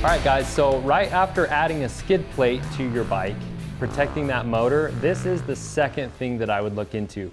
All right guys, so right after adding a skid plate to your bike, protecting that motor, this is the second thing that I would look into.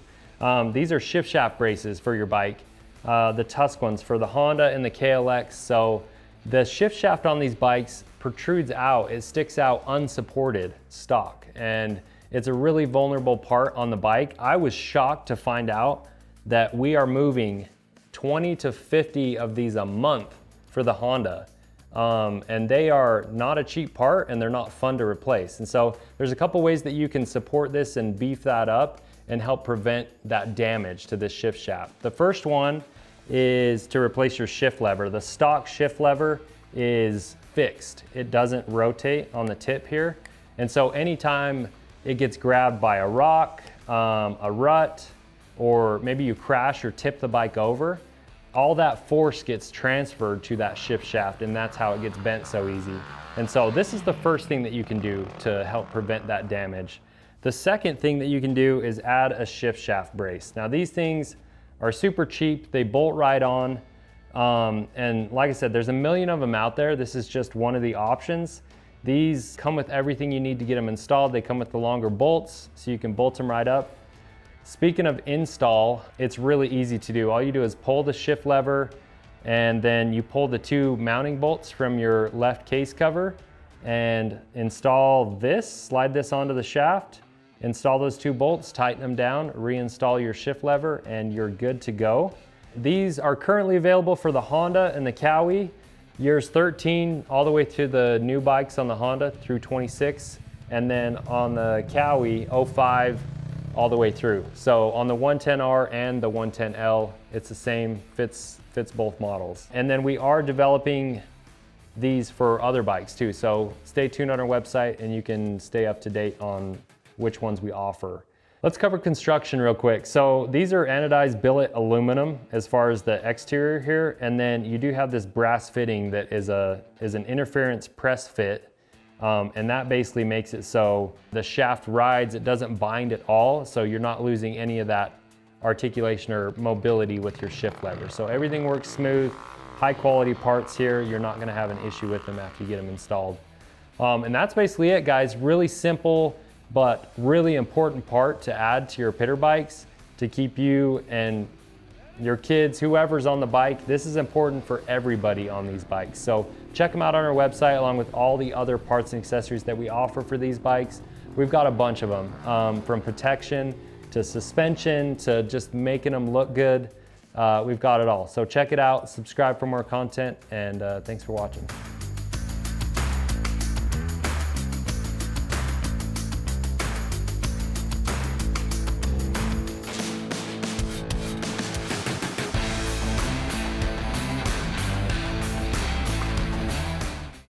These are shift shaft braces for your bike, the Tusk ones for the Honda and the KLX. So the shift shaft on these bikes protrudes out, it sticks out unsupported stock, and it's a really vulnerable part on the bike. I was shocked to find out that we are moving 20 to 50 of these a month for the Honda. And they are not a cheap part and they're not fun to replace. And so there's a couple ways that you can support this and beef that up and help prevent that damage to this shift shaft. The first one is to replace your shift lever. The stock shift lever is fixed. It doesn't rotate on the tip here. And so anytime it gets grabbed by a rock, a rut, or maybe you crash or tip the bike over, all that force gets transferred to that shift shaft, and that's how it gets bent so easy. And so this is the first thing that you can do to help prevent that damage. The second thing that you can do is add a shift shaft brace. Now these things are super cheap, they bolt right on, and like I said, there's a million of them out there. This is just one of the options. These come with everything you need to get them installed. They come with the longer bolts, so you can bolt them right up. Speaking of install, it's really easy to do. All you do is pull the shift lever, and then you pull the two mounting bolts from your left case cover and install this, slide this onto the shaft, install those two bolts, tighten them down, reinstall your shift lever, and you're good to go. These are currently available for the Honda and the Kawi, years 13 all the way to the new bikes on the Honda through 26, and then on the Kawi 05 all the way through. So on the 110R and the 110L, it's the same, fits both models. And then we are developing these for other bikes too. So stay tuned on our website and you can stay up to date on which ones we offer. Let's cover construction real quick. So these are anodized billet aluminum as far as the exterior here. And then you do have this brass fitting that is an interference press fit. And that basically makes it so the shaft rides, it doesn't bind at all, so you're not losing any of that articulation or mobility with your shift lever. So everything works smooth, high quality parts here, you're not gonna have an issue with them after you get them installed. And that's basically it, guys. Really simple, but really important part to add to your pitter bikes to keep you and your kids, whoever's on the bike. This is important for everybody on these bikes. So check them out on our website along with all the other parts and accessories that we offer for these bikes. We've got a bunch of them, from protection to suspension to just making them look good. We've got it all. So check it out, subscribe for more content, and thanks for watching.